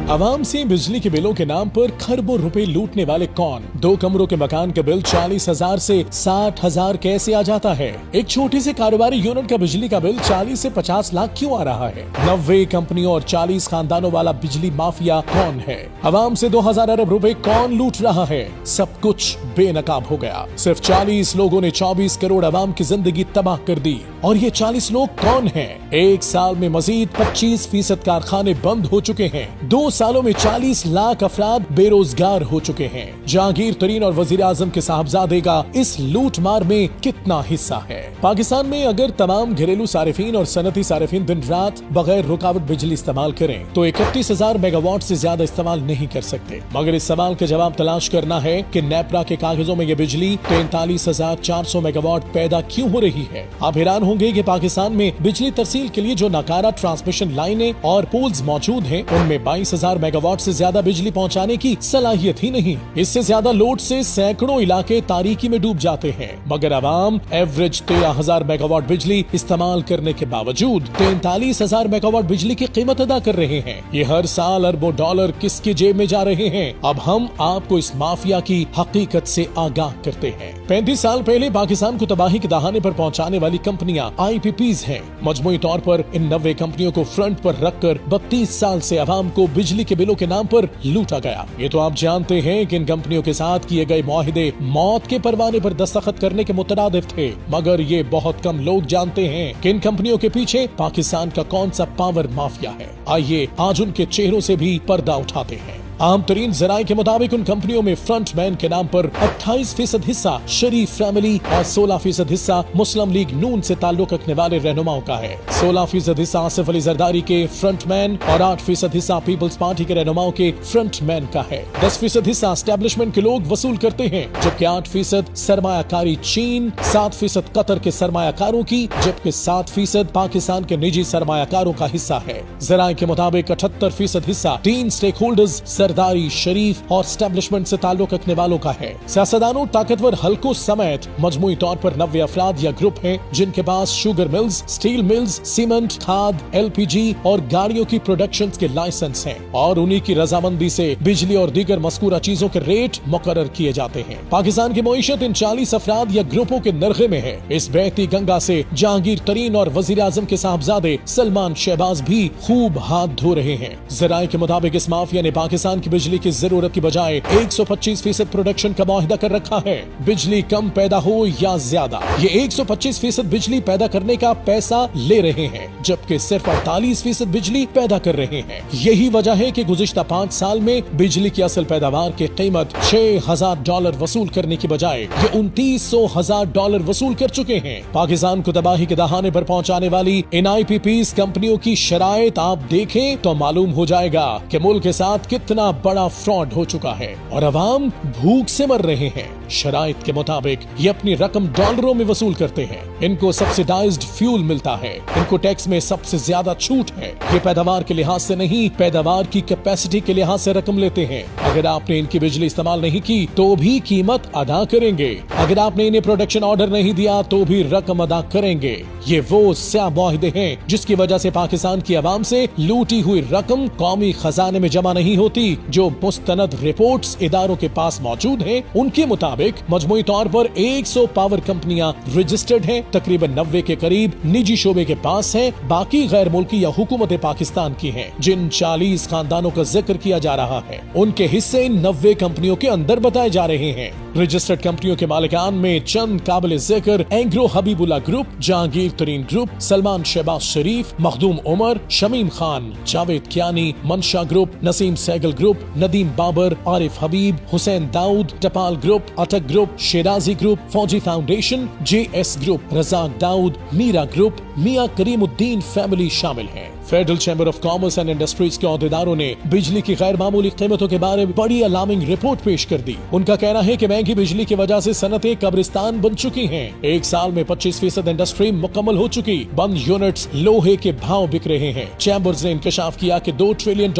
आवाम से बिजली के बिलों के नाम पर खरबों रुपए लूटने वाले कौन? 2 कमरों के मकान का बिल 40,000 से 60,000 कैसे आ जाता है? एक छोटे से कारोबारी यूनिट का बिजली का बिल 40 से 50 लाख क्यों आ रहा है? 90 कंपनियों और 40 खानदानों वाला बिजली माफिया कौन है? आवाम से 2000 अरब रुपए कौन लूट रहा है? सब कुछ बेनकाब हो गया। सिर्फ 40 लोगों ने 24 करोड़ आवाम की जिंदगी तबाह कर दी। और ये 40 लोग कौन हैं? एक साल में मजीद 25% कारखाने बंद हो चुके हैं। 2 सालों में 40 लाख अफराद बेरोजगार हो चुके हैं। जहांगीर तरीन और वजीर आजम के साहबजादे का इस लूट मार में कितना हिस्सा है? पाकिस्तान में अगर तमाम घरेलू सारिफीन और सनती सारिफीन दिन रात बगैर रुकावट बिजली इस्तेमाल करें तो 31,000 मेगावाट से ज्यादा इस्तेमाल नहीं कर सकते। मगर इस सवाल का जवाब तलाश करना है कि नेपरा के कागजों में ये बिजली 43,400 मेगावाट पैदा क्यों हो रही है। आप हैरान होंगे कि पाकिस्तान में बिजली तरसील के लिए जो नाकारा ट्रांसमिशन लाइनें और पोल्स मौजूद हैं, उनमें 22,000 मेगावाट से ज्यादा बिजली पहुंचाने की सलाहियत ही नहीं। इससे ज्यादा लोड से सैकड़ों इलाके तारीकी में डूब जाते हैं। मगर आवाम एवरेज 13,000 मेगावाट बिजली इस्तेमाल करने के बावजूद 43,000 मेगावाट बिजली की कीमत अदा कर रहे हैं। ये हर साल अरबों डॉलर किसकी जेब में जा रहे हैं? अब हम आपको इस माफिया की हकीकत से आगाह करते हैं। 35 साल पहले पाकिस्तान को तबाही के दहाने पर पहुंचाने वाली कंपनियां IPPs हैं। मजमूई तौर पर इन 90 कंपनियों को फ्रंट पर रखकर 32 साल से आवाम को बिजली के बिलों के नाम पर लूटा गया। ये तो आप जानते हैं कि इन कंपनियों के साथ किए गए मुआहिदे मौत के परवाने पर दस्तखत करने के मुतरादिफ थे। मगर ये बहुत कम लोग जानते हैं कि इन कंपनियों के पीछे पाकिस्तान का कौन सा पावर माफिया है। आइए आज उनके चेहरों से भी पर्दा उठाते हैं। आम तरीन जराये के मुताबिक उन कंपनियों में फ्रंट मैन के नाम पर 28% हिस्सा शरीफ फैमिली और 16% हिस्सा मुस्लिम लीग नून से ताल्लुक रखने वाले रहनुमाओं का है। 16% हिस्सा आसिफ अली जरदारी के फ्रंट मैन और 8% हिस्सा पीपल्स पार्टी के रहनुमाओं के फ्रंट मैन का है। 10% हिस्सा एस्टेब्लिशमेंट के लोग वसूल करते हैं, जबकि 8% सरमायाकारी चीन, 7% कतर के सरमायाकारों की, जबकि 7% पाकिस्तान के निजी सरमायाकारों का हिस्सा है। जराये के मुताबिक 78% हिस्सा 3 स्टेक होल्डर्स सरदारी, शरीफ और एस्टेब्लिशमेंट से ताल्लुक रखने वालों का है। सियासतदानों, ताकतवर हलकों समेत मजमूई तौर पर 90 अफराद या ग्रुप हैं जिनके पास sugar mills, steel mills, cement, खाद, LPG और गाड़ियों की प्रोडक्शन के लाइसेंस हैं और उन्हीं की रजामंदी से बिजली और दीगर मज़कूरा चीजों के रेट मुकर्रर किए जाते हैं। पाकिस्तान की मईशत इन 40 अफराद या ग्रुपों के नरखे में है। इस बहती गंगा से जहांगीर तरीन और वजीर आजम के साहबजादे सलमान शहबाज भी खूब हाथ धो रहे हैं। जराये के मुताबिक इस माफिया ने पाकिस्तान की बिजली की जरूरत की बजाय 125% प्रोडक्शन का मुआहिदा कर रखा है। बिजली कम पैदा हो या ज्यादा, ये 125% बिजली पैदा करने का पैसा ले रहे हैं, जबकि सिर्फ 48% बिजली पैदा कर रहे हैं। यही वजह है कि गुज़िश्ता 5 साल में बिजली की असल पैदावार की कीमत $6,000 वसूल करने की बजाय ये $29,000 वसूल कर चुके हैं। पाकिस्तान को तबाही के दहाने पर पहुंचाने वाली इन IPPs कंपनियों की शराइत आप देखें तो मालूम हो जाएगा कि मुल्क के साथ कितना बड़ा फ्रॉड हो चुका है और अवाम भूख से मर रहे हैं। शराइत के मुताबिक ये अपनी रकम डॉलरों में वसूल करते हैं। इनको सब्सिडाइज्ड फ्यूल मिलता है, इनको टैक्स में सबसे ज्यादा छूट है। ये पैदावार के लिहाज से नहीं, पैदावार की कैपेसिटी के लिहाज से रकम लेते हैं। अगर आपने इनकी बिजली इस्तेमाल नहीं की तो भी कीमत अदा करेंगे। अगर आपने इन्हें प्रोडक्शन ऑर्डर नहीं दिया तो भी रकम अदा करेंगे। ये वो स्या मुआहिदे हैं जिसकी वजह से पाकिस्तान की आवाम से लूटी हुई रकम कौमी खजाने में जमा नहीं होती। जो मुस्तनद रिपोर्ट्स इदारों के पास मौजूद हैं, उनके मुताबिक मजमूई तौर पर 100 पावर कंपनियां रजिस्टर्ड हैं, तकरीबन 90 के करीब निजी शोबे के पास हैं, बाकी गैर मुल्की या हुकूमत पाकिस्तान की हैं। जिन 40 खानदानों का जिक्र किया जा रहा है उनके हिस्से इन 90 कंपनियों के अंदर बताए जा रहे हैं। रजिस्टर्ड कंपनियों के मालिकान में चंद काबिल जिक्र Engro Habibullah group, Jahangir Tareen group, Salman Shahbaz Sharif, Makhdoom Umar, Shamim Khan, Javed Kiani, Mansha group, Naseem Sehgal group, Nadeem Babar, Arif Habib, Hussain Dawood, Tapal group, Attock group, Shirazi group, Fauji foundation, JS group, Razzaq Dawood, Mira group, Mian Karimuddin family शामिल हैं। Federal chamber of commerce and industries के अहदेदारों ने बिजली की गैर मामूली कीमतों के बारे में बड़ी अलार्मिंग रिपोर्ट पेश कर दी। उनका कहना है कि महंगी बिजली की वजह से सनतें कब्रिस्तान बन चुकी हैं। एक साल में 25% इंडस्ट्री मुकम्मल हो चुकी, बंद यूनिट्स लोहे के भाव बिक रहे हैं। चैम्बर्स ने इंकशाफ किया कि $2 ट्रिलियन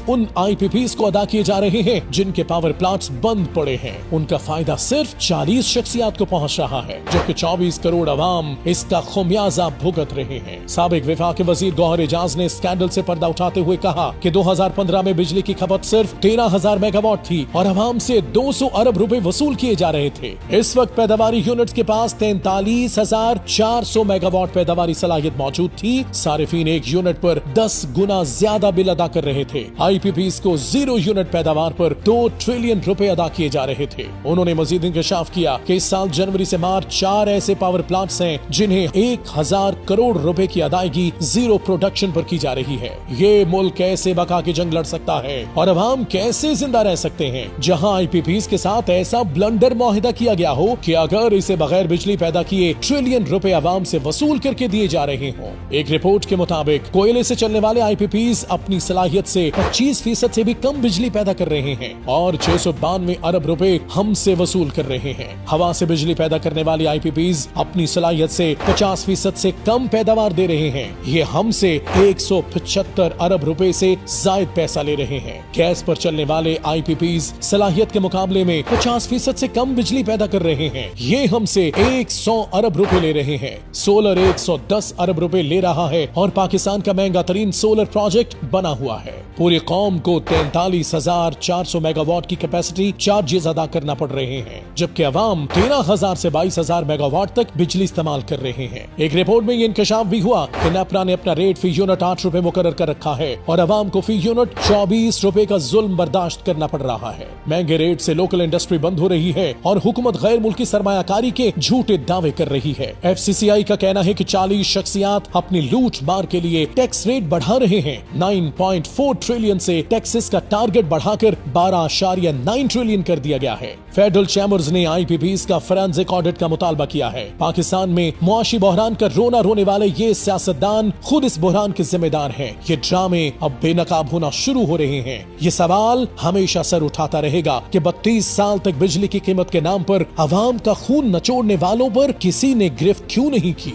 उन IPPs को अदा किए जा रहे हैं जिनके पावर प्लांट्स बंद पड़े हैं। उनका फायदा सिर्फ 40 शख्सियात को पहुँच रहा है, जबकि 24 करोड़ अवाम इसका खुमियाजा भुगत रहे हैं। साबिक विफाक वजीर गौहर एजाज चैम्बर्स ने स्कैंडल से पर्दा उठाते हुए कहा कि 2015 में बिजली की खपत सिर्फ 13,000 मेगावाट थी और आवाम से 200 अरब रुपए वसूल किए जा रहे थे। इस वक्त पैदावारी यूनिट्स के पास 43,400 मेगावाट पैदावारी सलाहियत मौजूद थी। सारिफीन एक यूनिट पर 10 गुना ज्यादा बिल अदा कर रहे थे। IPPs को 0 यूनिट पैदावार पर 2 ट्रिलियन रुपए अदा किए जा रहे थे। उन्होंने मजीद इंकशाफ किया कि इस साल जनवरी से मार्च 4 ऐसे पावर प्लांट्स हैं जिन्हें 1,000 करोड़ रुपए की अदायगी जीरो प्रोडक्शन पर की जा रही है। ये मुल्क कैसे बका के जंग लड़ सकता है और अवाम कैसे जिंदा रह सकते हैं जहां IPPs के साथ ऐसा ब्लंडर मुआहिदा किया गया हो कि अगर इसे बगैर बिजली पैदा किए ट्रिलियन रुपए अवाम से वसूल करके दिए जा रहे हों। एक रिपोर्ट के मुताबिक कोयले से चलने वाले IPPs अपनी सलाहियत से 25% से भी कम बिजली पैदा कर रहे हैं और 692 अरब रुपए हमसे वसूल कर रहे हैं। हवा से बिजली पैदा करने वाली IPPs अपनी सलाहियत से 50% से कम पैदावार दे रहे हैं। ये हमसे 175 अरब रुपए से जायद पैसा ले रहे हैं। गैस पर चलने वाले IPPs सलाहियत के मुकाबले में 50% से कम बिजली पैदा कर रहे हैं। ये हमसे 100 अरब रुपए ले रहे हैं। सोलर 110 अरब रुपए ले रहा है और पाकिस्तान का महंगा तरीन सोलर प्रोजेक्ट बना हुआ है। पूरी कौम को 43,400 मेगावाट की कैपेसिटी चार्जेस अदा करना पड़ रहे हैं, जबकि अवाम 13,000 से 22,000 मेगावाट तक बिजली इस्तेमाल कर रहे हैं। एक रिपोर्ट में ये इंकशाफ भी हुआ कि नेपरा ने अपना रेट फी यूनिट 8 रुपए मुकर्रर कर रखा है और अवाम को फी यूनिट 24 रुपए का जुल्म बर्दाश्त करना पड़ रहा है। महंगे रेट से लोकल इंडस्ट्री बंद हो रही है और हुकूमत गैर मुल्की सरमायाकारी के झूठे दावे कर रही है। FCCI का कहना है कि 40 शख्सियात अपनी लूट मार के लिए टैक्स रेट बढ़ा रहे हैं। 9.4 ट्रिलियन से टैक्सेस का टारगेट बढ़ाकर 12.9 ट्रिलियन कर दिया गया है। फेडरल चैम्बर्स ने IPPs का फोरेंसिक ऑडिट का मुतालबा किया है। पाकिस्तान में मुआशी बहरान का रोना रोने वाले ये सियासतदान खुद इस बहरान के जिम्मेदार हैं। ये ड्रामे अब बेनकाब होना शुरू हो रहे हैं। ये सवाल हमेशा सर उठाता रहेगा कि 32 साल तक बिजली की कीमत के नाम पर अवाम का खून नचोड़ने वालों पर किसी ने गिरफ्त क्यों नहीं की।